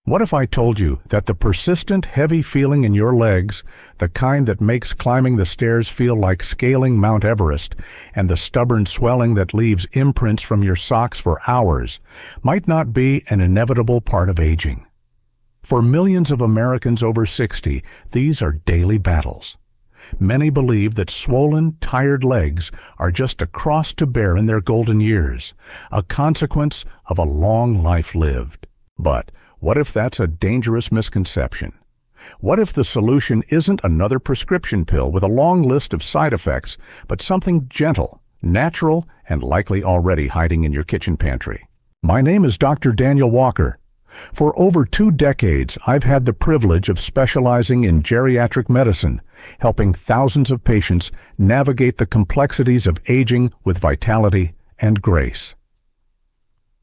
What if I told you that the persistent heavy feeling in your legs, the kind that makes climbing the stairs feel like scaling Mount Everest, and the stubborn swelling that leaves imprints from your socks for hours, might not be an inevitable part of aging? For millions of Americans over 60, these are daily battles. Many believe that swollen, tired legs are just a cross to bear in their golden years, a consequence of a long life lived. But what if that's a dangerous misconception? What if the solution isn't another prescription pill with a long list of side effects, but something gentle, natural, and likely already hiding in your kitchen pantry? My name is Dr. Daniel Walker. For over 2 decades, I've had the privilege of specializing in geriatric medicine, helping thousands of patients navigate the complexities of aging with vitality and grace.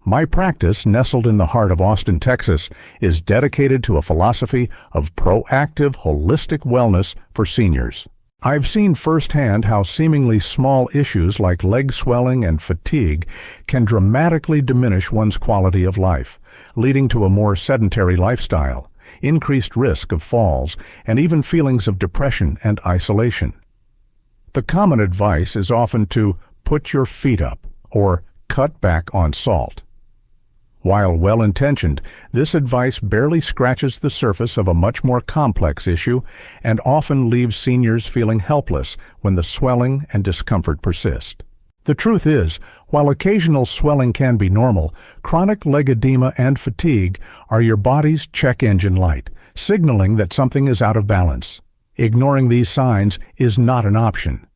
My practice, nestled in the heart of Austin, Texas, is dedicated to a philosophy of proactive, holistic wellness for seniors. I've seen firsthand how seemingly small issues like leg swelling and fatigue can dramatically diminish one's quality of life, leading to a more sedentary lifestyle, increased risk of falls, and even feelings of depression and isolation. The common advice is often to put your feet up or cut back on salt. While well-intentioned, this advice barely scratches the surface of a much more complex issue and often leaves seniors feeling helpless when the swelling and discomfort persist. The truth is, while occasional swelling can be normal, chronic leg edema and fatigue are your body's check engine light, signaling that something is out of balance. Ignoring these signs is not an option.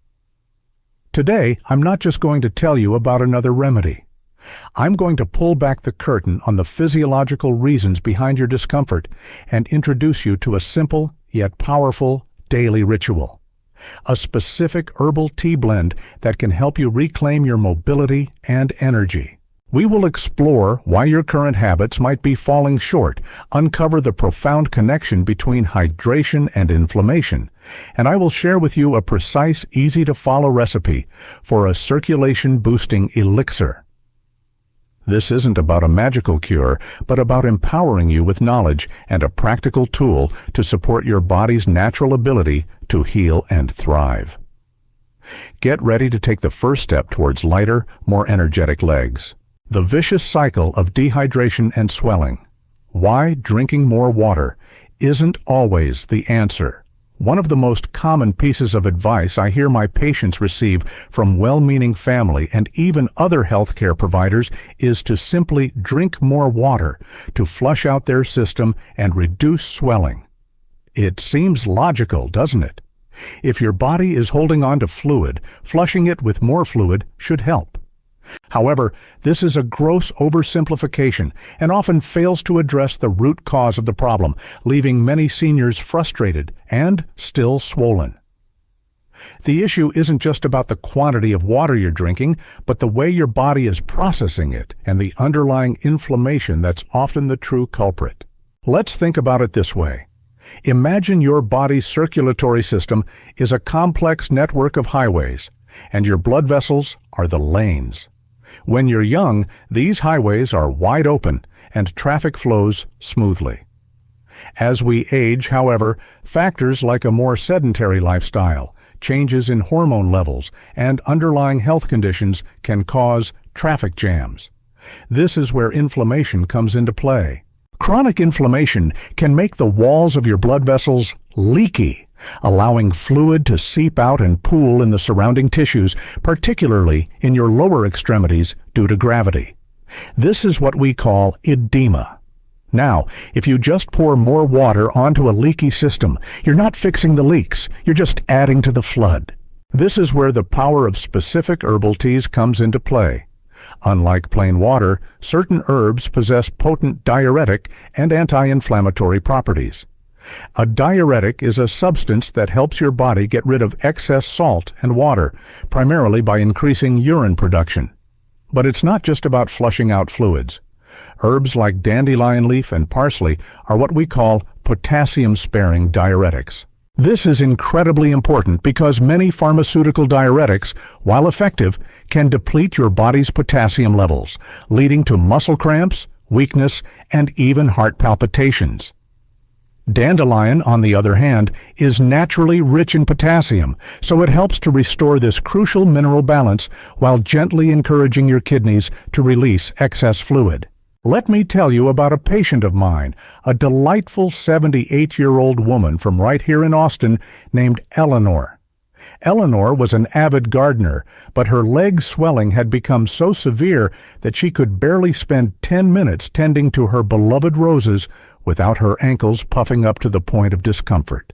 Today, I'm not just going to tell you about another remedy. I'm going to pull back the curtain on the physiological reasons behind your discomfort and introduce you to a simple yet powerful daily ritual. A specific herbal tea blend that can help you reclaim your mobility and energy. We will explore why your current habits might be falling short, uncover the profound connection between hydration and inflammation, and I will share with you a precise, easy-to-follow recipe for a circulation-boosting elixir. This isn't about a magical cure, but about empowering you with knowledge and a practical tool to support your body's natural ability to heal and thrive. Get ready to take the first step towards lighter, more energetic legs. The vicious cycle of dehydration and swelling. Why drinking more water isn't always the answer. One of the most common pieces of advice I hear my patients receive from well-meaning family and even other healthcare providers is to simply drink more water to flush out their system and reduce swelling. It seems logical, doesn't it? If your body is holding on to fluid, flushing it with more fluid should help. However, this is a gross oversimplification and often fails to address the root cause of the problem, leaving many seniors frustrated and still swollen. The issue isn't just about the quantity of water you're drinking, but the way your body is processing it and the underlying inflammation that's often the true culprit. Let's think about it this way. Imagine your body's circulatory system is a complex network of highways, and your blood vessels are the lanes. When you're young, these highways are wide open and traffic flows smoothly. As we age, however, factors like a more sedentary lifestyle, changes in hormone levels, and underlying health conditions can cause traffic jams. This is where inflammation comes into play. Chronic inflammation can make the walls of your blood vessels leaky, allowing fluid to seep out and pool in the surrounding tissues, particularly in your lower extremities due to gravity. This is what we call edema. Now, if you just pour more water onto a leaky system, you're not fixing the leaks, you're just adding to the flood. This is where the power of specific herbal teas comes into play. Unlike plain water, certain herbs possess potent diuretic and anti-inflammatory properties. A diuretic is a substance that helps your body get rid of excess salt and water, primarily by increasing urine production. But it's not just about flushing out fluids. Herbs like dandelion leaf and parsley are what we call potassium-sparing diuretics. This is incredibly important because many pharmaceutical diuretics, while effective, can deplete your body's potassium levels, leading to muscle cramps, weakness, and even heart palpitations. Dandelion, on the other hand, is naturally rich in potassium, so it helps to restore this crucial mineral balance while gently encouraging your kidneys to release excess fluid. Let me tell you about a patient of mine, a delightful 78-year-old woman from right here in Austin named Eleanor. Eleanor was an avid gardener, but her leg swelling had become so severe that she could barely spend 10 minutes tending to her beloved roses without her ankles puffing up to the point of discomfort.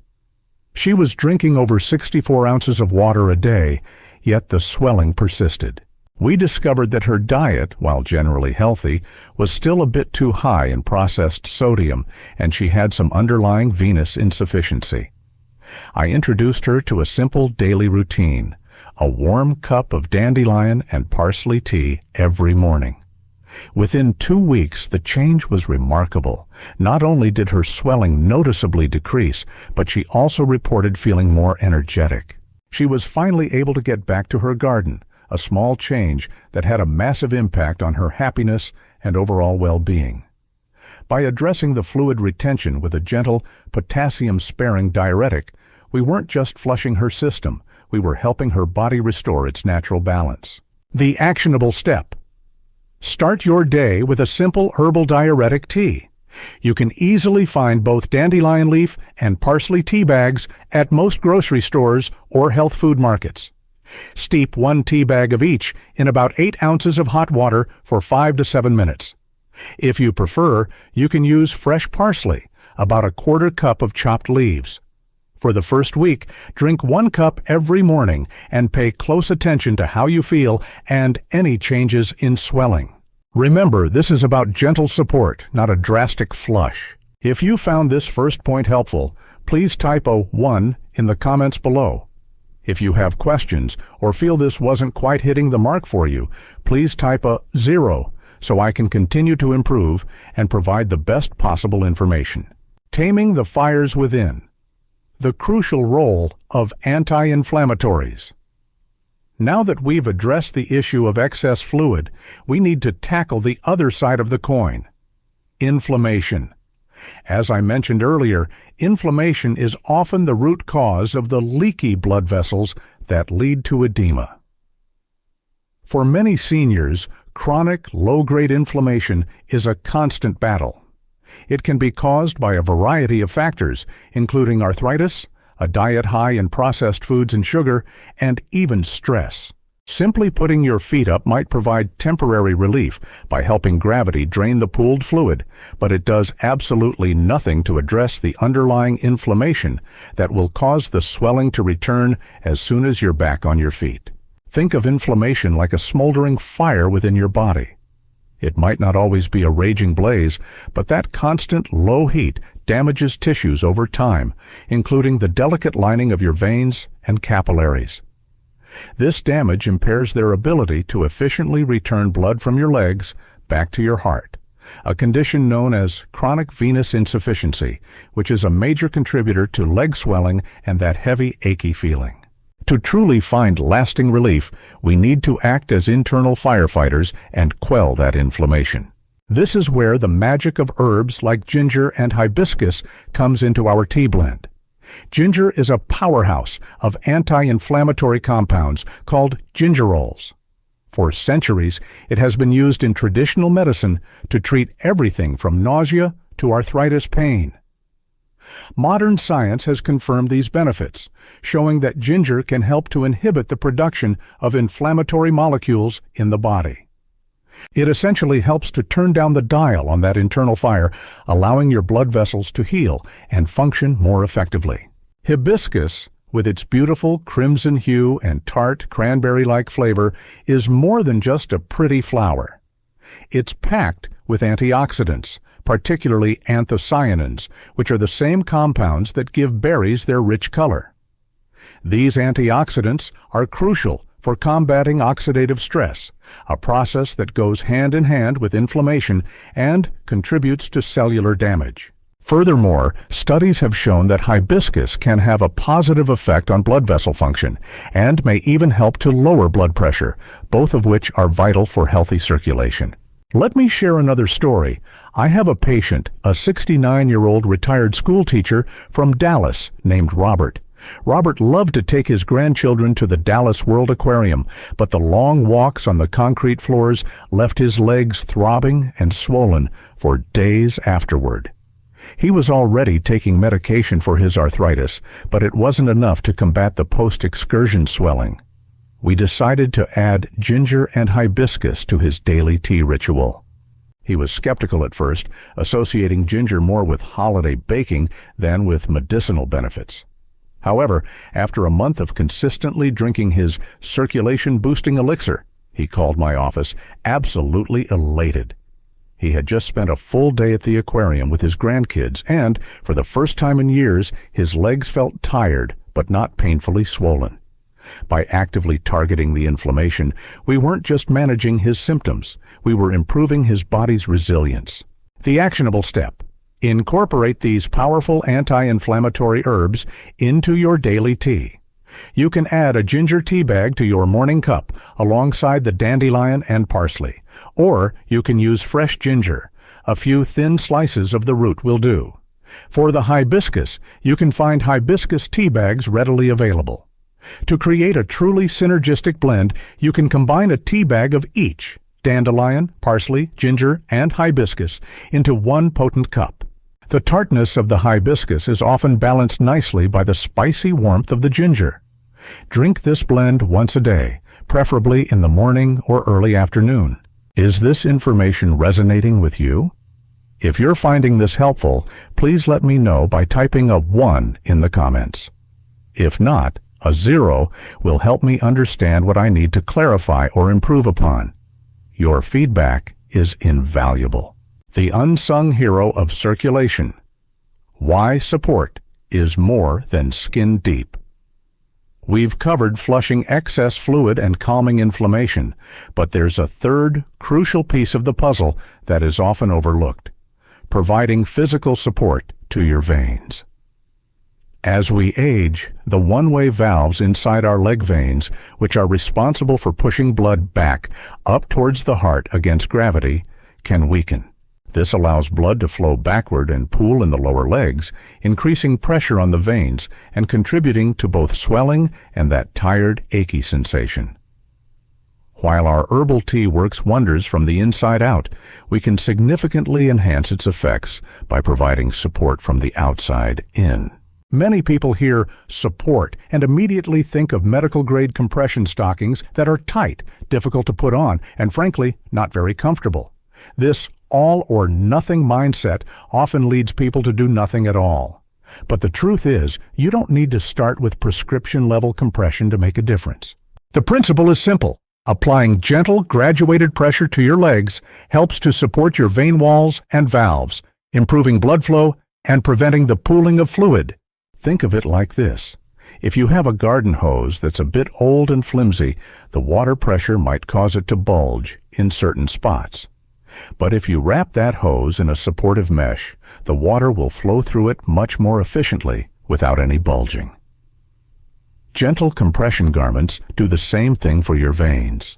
She was drinking over 64 ounces of water a day, yet the swelling persisted. We discovered that her diet, while generally healthy, was still a bit too high in processed sodium, and she had some underlying venous insufficiency. I introduced her to a simple daily routine: a warm cup of dandelion and parsley tea every morning. Within 2 weeks, the change was remarkable. Not only did her swelling noticeably decrease, but she also reported feeling more energetic. She was finally able to get back to her garden, a small change that had a massive impact on her happiness and overall well-being. By addressing the fluid retention with a gentle, potassium-sparing diuretic, we weren't just flushing her system, we were helping her body restore its natural balance. The actionable step: start your day with a simple herbal diuretic tea. You can easily find both dandelion leaf and parsley tea bags at most grocery stores or health food markets. Steep 1 tea bag of each in about 8 ounces of hot water for 5 to 7 minutes. If you prefer, you can use fresh parsley, about 1/4 cup of chopped leaves. For the first week, drink 1 cup every morning and pay close attention to how you feel and any changes in swelling. Remember, this is about gentle support, not a drastic flush. If you found this first point helpful, please type a 1 in the comments below. If you have questions or feel this wasn't quite hitting the mark for you, please type a 0 so I can continue to improve and provide the best possible information. Taming the fires within. The crucial role of anti-inflammatories. Now that we've addressed the issue of excess fluid, we need to tackle the other side of the coin: inflammation. As I mentioned earlier, inflammation is often the root cause of the leaky blood vessels that lead to edema. For many seniors, chronic low-grade inflammation is a constant battle. It can be caused by a variety of factors, including arthritis, a diet high in processed foods and sugar, and even stress. Simply putting your feet up might provide temporary relief by helping gravity drain the pooled fluid, but it does absolutely nothing to address the underlying inflammation that will cause the swelling to return as soon as you're back on your feet. Think of inflammation like a smoldering fire within your body. It might not always be a raging blaze, but that constant low heat damages tissues over time, including the delicate lining of your veins and capillaries. This damage impairs their ability to efficiently return blood from your legs back to your heart, a condition known as chronic venous insufficiency, which is a major contributor to leg swelling and that heavy, achy feeling. To truly find lasting relief, we need to act as internal firefighters and quell that inflammation. This is where the magic of herbs like ginger and hibiscus comes into our tea blend. Ginger is a powerhouse of anti-inflammatory compounds called gingerols. For centuries, it has been used in traditional medicine to treat everything from nausea to arthritis pain. Modern science has confirmed these benefits, showing that ginger can help to inhibit the production of inflammatory molecules in the body. It essentially helps to turn down the dial on that internal fire, allowing your blood vessels to heal and function more effectively. Hibiscus, with its beautiful crimson hue and tart cranberry-like flavor, is more than just a pretty flower. It's packed with antioxidants, particularly anthocyanins, which are the same compounds that give berries their rich color. These antioxidants are crucial for combating oxidative stress, a process that goes hand in hand with inflammation and contributes to cellular damage. Furthermore, studies have shown that hibiscus can have a positive effect on blood vessel function and may even help to lower blood pressure, both of which are vital for healthy circulation. Let me share another story. I have a patient, a 69-year-old retired school teacher from Dallas named Robert. Robert loved to take his grandchildren to the Dallas World Aquarium, but the long walks on the concrete floors left his legs throbbing and swollen for days afterward. He was already taking medication for his arthritis, but it wasn't enough to combat the post-excursion swelling. We decided to add ginger and hibiscus to his daily tea ritual. He was skeptical at first, associating ginger more with holiday baking than with medicinal benefits. However, after a month of consistently drinking his circulation-boosting elixir, he called my office absolutely elated. He had just spent a full day at the aquarium with his grandkids, and, for the first time in years, his legs felt tired but not painfully swollen. By actively targeting the inflammation, we weren't just managing his symptoms, we were improving his body's resilience. The actionable step: incorporate these powerful anti-inflammatory herbs into your daily tea. You can add a ginger tea bag to your morning cup alongside the dandelion and parsley, or you can use fresh ginger. A few thin slices of the root will do. For the hibiscus, you can find hibiscus tea bags readily available. To create a truly synergistic blend, you can combine a tea bag of each, dandelion, parsley, ginger, and hibiscus, into one potent cup. The tartness of the hibiscus is often balanced nicely by the spicy warmth of the ginger. Drink this blend once a day, preferably in the morning or early afternoon. Is this information resonating with you? If you're finding this helpful, please let me know by typing a 1 in the comments. If not, a 0 will help me understand what I need to clarify or improve upon. Your feedback is invaluable. The unsung hero of circulation. Why support is more than skin deep. We've covered flushing excess fluid and calming inflammation, but there's a third crucial piece of the puzzle that is often overlooked: providing physical support to your veins. As we age, the one-way valves inside our leg veins, which are responsible for pushing blood back up towards the heart against gravity, can weaken. This allows blood to flow backward and pool in the lower legs, increasing pressure on the veins and contributing to both swelling and that tired, achy sensation. While our herbal tea works wonders from the inside out, we can significantly enhance its effects by providing support from the outside in. Many people hear support and immediately think of medical-grade compression stockings that are tight, difficult to put on, and frankly, not very comfortable. This all-or-nothing mindset often leads people to do nothing at all. But the truth is, you don't need to start with prescription-level compression to make a difference. The principle is simple. Applying gentle, graduated pressure to your legs helps to support your vein walls and valves, improving blood flow and preventing the pooling of fluid. Think of it like this. If you have a garden hose that's a bit old and flimsy, the water pressure might cause it to bulge in certain spots. But if you wrap that hose in a supportive mesh, the water will flow through it much more efficiently without any bulging. Gentle compression garments do the same thing for your veins.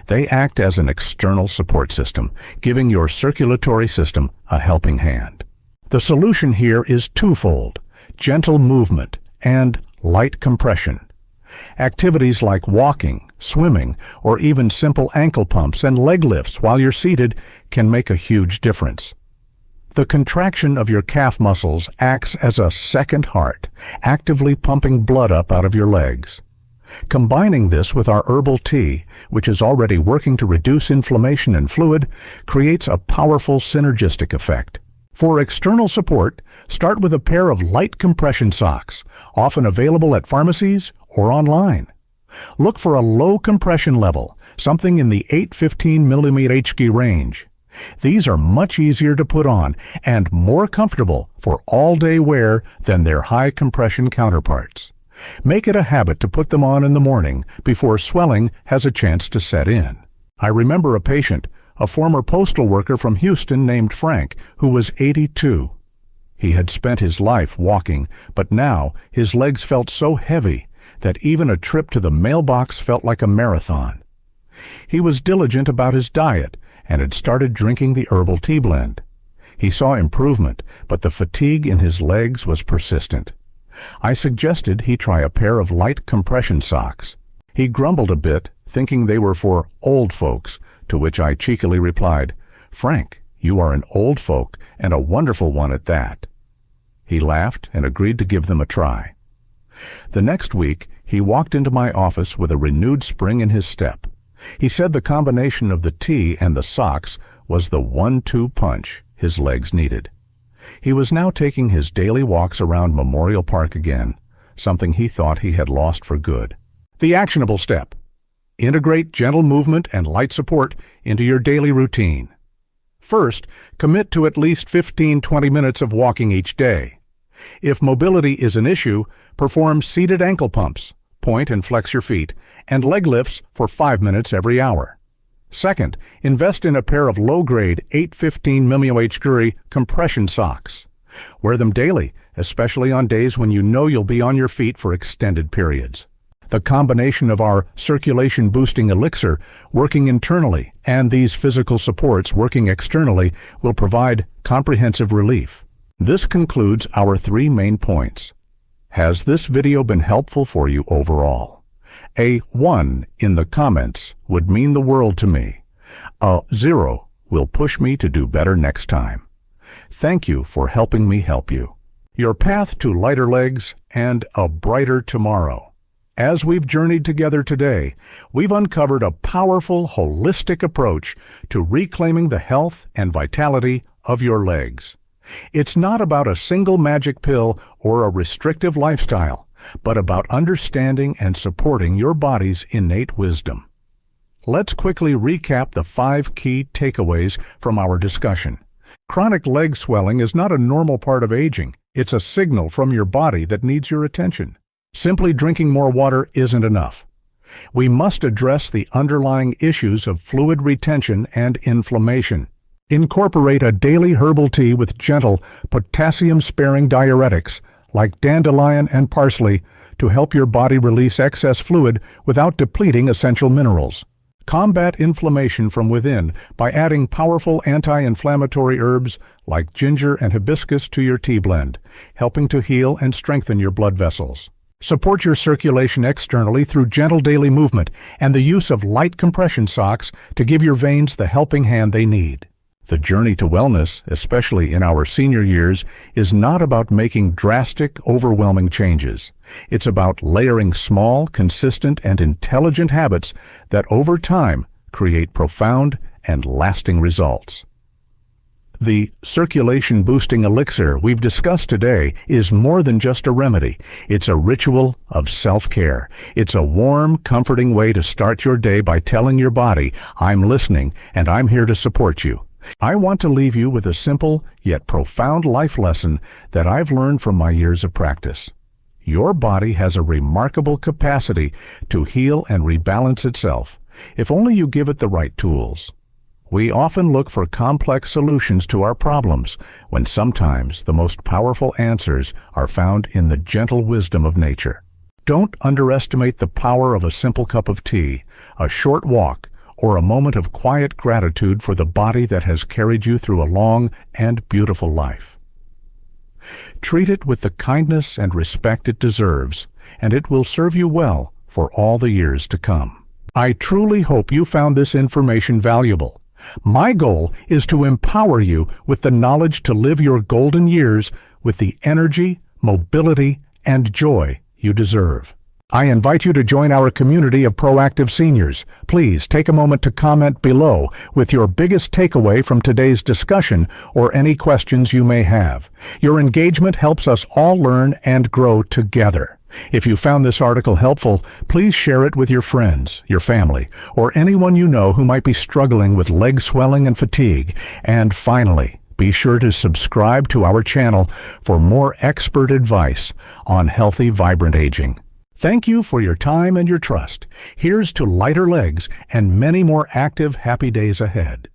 They act as an external support system, giving your circulatory system a helping hand. The solution here is twofold: gentle movement and light compression. Activities like walking, swimming, or even simple ankle pumps and leg lifts while you're seated can make a huge difference. The contraction of your calf muscles acts as a second heart, actively pumping blood up out of your legs. Combining this with our herbal tea, which is already working to reduce inflammation and fluid, creates a powerful synergistic effect. For external support, start with a pair of light compression socks, often available at pharmacies or online. Look for a low compression level, something in the 8-15 mm Hg range. These are much easier to put on and more comfortable for all-day wear than their high compression counterparts. Make it a habit to put them on in the morning before swelling has a chance to set in. I remember a patient, a former postal worker from Houston named Frank, who was 82. He had spent his life walking, but now his legs felt so heavy that even a trip to the mailbox felt like a marathon. He was diligent about his diet and had started drinking the herbal tea blend. He saw improvement, but the fatigue in his legs was persistent. I suggested he try a pair of light compression socks. He grumbled a bit, thinking they were for old folks, to which I cheekily replied, "Frank, you are an old folk, and a wonderful one at that." He laughed and agreed to give them a try. The next week, he walked into my office with a renewed spring in his step. He said the combination of the tea and the socks was the 1-2 punch his legs needed. He was now taking his daily walks around Memorial Park again, something he thought he had lost for good. The actionable step: integrate gentle movement and light support into your daily routine. First, commit to at least 15-20 minutes of walking each day. If mobility is an issue, perform seated ankle pumps, point and flex your feet, and leg lifts for 5 minutes every hour. Second, invest in a pair of low-grade 815 mmHg compression socks. Wear them daily, especially on days when you know you'll be on your feet for extended periods. The combination of our circulation-boosting elixir working internally and these physical supports working externally will provide comprehensive relief. This concludes our 3 main points. Has this video been helpful for you overall? A 1 in the comments would mean the world to me. A 0 will push me to do better next time. Thank you for helping me help you. Your path to lighter legs and a brighter tomorrow. As we've journeyed together today, we've uncovered a powerful, holistic approach to reclaiming the health and vitality of your legs. It's not about a single magic pill or a restrictive lifestyle, but about understanding and supporting your body's innate wisdom. Let's quickly recap the 5 key takeaways from our discussion. Chronic leg swelling is not a normal part of aging. It's a signal from your body that needs your attention. Simply drinking more water isn't enough. We must address the underlying issues of fluid retention and inflammation. Incorporate a daily herbal tea with gentle, potassium-sparing diuretics like dandelion and parsley to help your body release excess fluid without depleting essential minerals. Combat inflammation from within by adding powerful anti-inflammatory herbs like ginger and hibiscus to your tea blend, helping to heal and strengthen your blood vessels. Support your circulation externally through gentle daily movement and the use of light compression socks to give your veins the helping hand they need. The journey to wellness, especially in our senior years, is not about making drastic, overwhelming changes. It's about layering small, consistent, and intelligent habits that over time create profound and lasting results. The circulation-boosting elixir we've discussed today is more than just a remedy. It's a ritual of self-care. It's a warm, comforting way to start your day by telling your body, "I'm listening and I'm here to support you." I want to leave you with a simple yet profound life lesson that I've learned from my years of practice. Your body has a remarkable capacity to heal and rebalance itself, if only you give it the right tools. We often look for complex solutions to our problems, when sometimes the most powerful answers are found in the gentle wisdom of nature. Don't underestimate the power of a simple cup of tea, a short walk, or a moment of quiet gratitude for the body that has carried you through a long and beautiful life. Treat it with the kindness and respect it deserves, and it will serve you well for all the years to come. I truly hope you found this information valuable. My goal is to empower you with the knowledge to live your golden years with the energy, mobility, and joy you deserve. I invite you to join our community of proactive seniors. Please take a moment to comment below with your biggest takeaway from today's discussion or any questions you may have. Your engagement helps us all learn and grow together. If you found this article helpful, please share it with your friends, your family, or anyone you know who might be struggling with leg swelling and fatigue. And finally, be sure to subscribe to our channel for more expert advice on healthy, vibrant aging. Thank you for your time and your trust. Here's to lighter legs and many more active, happy days ahead.